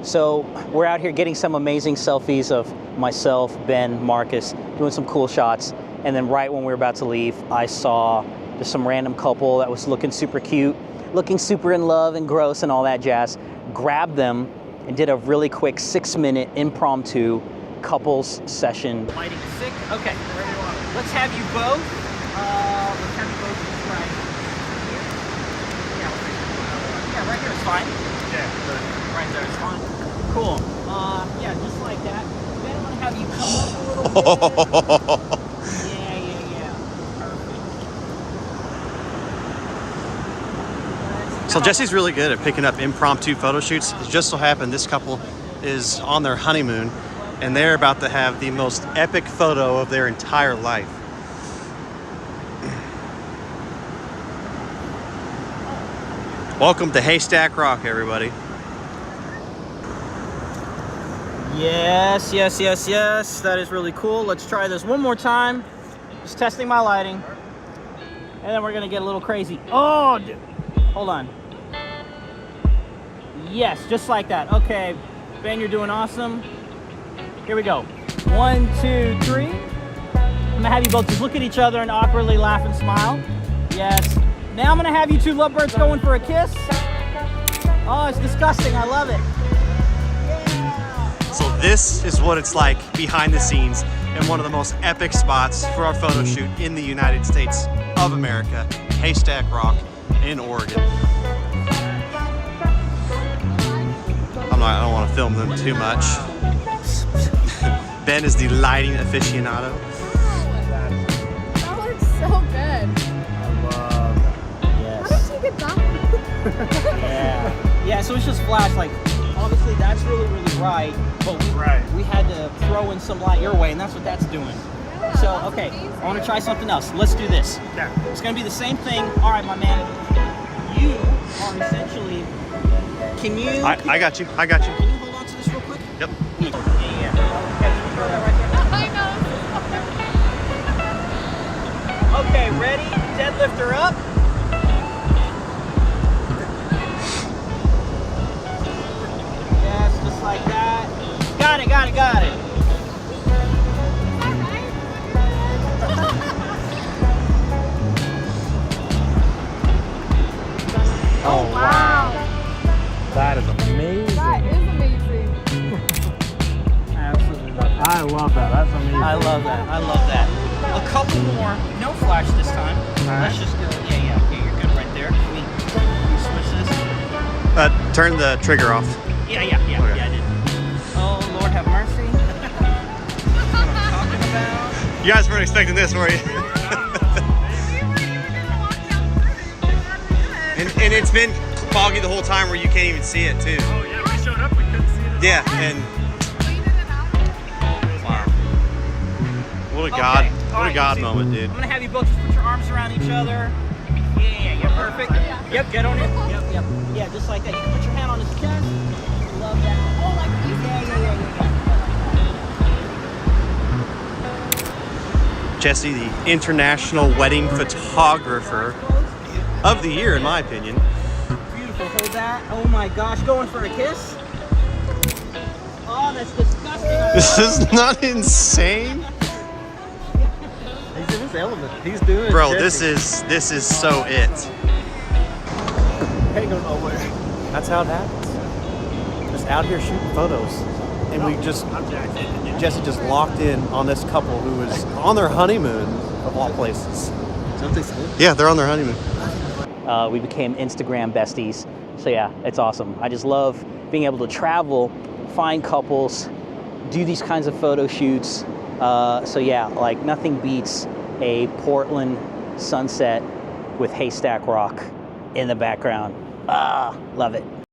So we're out here getting some amazing selfies of myself, Ben, Marcus, doing some cool shots. And then right when we were about to leave, I saw just some random couple that was looking super cute, looking super in love and gross and all that jazz. Grabbed them and did a really quick 6-minute impromptu couples session. Lighting is sick. Okay, let's have you both. Let's have you both just right here. Yeah, right here is fine. Yeah, right there is fine. Cool. Yeah, just like that. Then I'm gonna have you come up a little bit. Yeah. Perfect. So Jesse's really good at picking up impromptu photo shoots. It just so happened this couple is on their honeymoon and they're about to have the most epic photo of their entire life. Welcome to Haystack Rock, everybody. Yes. That is really cool. Let's try this one more time. Just testing my lighting. And then we're gonna get a little crazy. Oh, dude. Hold on. Yes, just like that. Okay, Ben, you're doing awesome. Here we go. 1, 2, 3. I'm gonna have you both just look at each other and awkwardly laugh and smile. Yes. Now I'm gonna have you two lovebirds going for a kiss. Oh, it's disgusting. I love it. Yeah. So this is what it's like behind the scenes in one of the most epic spots for our photo shoot in the United States of America, Haystack Rock in Oregon. I don't want to film them too much. Ben is the lighting aficionado. That looks so good. I love that. Yes. How did you get that? Yeah, so it's just flash. Like, obviously that's really bright, but we had to throw in some light your way, and that's what that's doing. Yeah, So, that's okay, amazing. I want to try something else. Let's do this. Yeah. It's going to be the same thing. All right, my man. You are essentially, can you... I got you. Can you hold on to this real quick? Yep. Yeah. Okay, throw that right there. I know. Okay, ready? Deadlift her up. Yes, just like that. Got it. Oh, wow. That is amazing. That is amazing. Absolutely love that. I love that. That's amazing. I love that. A couple more. No flash this time. Let's just go. Yeah. Okay, you're good right there. Can we switch this? Turn the trigger off. Yeah, I did. Oh, Lord have mercy. That's what I'm talking about. You guys weren't expecting this, were you? And it's been foggy the whole time where you can't even see it too. Oh yeah, we showed up, we couldn't see it. Yeah, and wow. What a God moment, dude. I'm gonna have you both just put your arms around each other. Yeah, perfect. Yep, get on it. Yep. Yeah, just like that. You can put your hand on his chest. Love that. Oh, like Yeah. Jesse, the international wedding photographer of the year, in my opinion. Beautiful. Hold that. Oh my gosh, going for a kiss. Oh, that's disgusting. This is not insane. He's in his element. He's doing it. Bro, Jesse. this is so it. Ain't going nowhere. That's how it happens. Just out here shooting photos. And we just, Jesse just locked in on this couple who was on their honeymoon, of all places. Something said. Yeah, they're on their honeymoon. We became Instagram besties. So yeah, it's awesome. I just love being able to travel, find couples, do these kinds of photo shoots. So yeah, like nothing beats a Portland sunset with Haystack Rock in the background. Love it.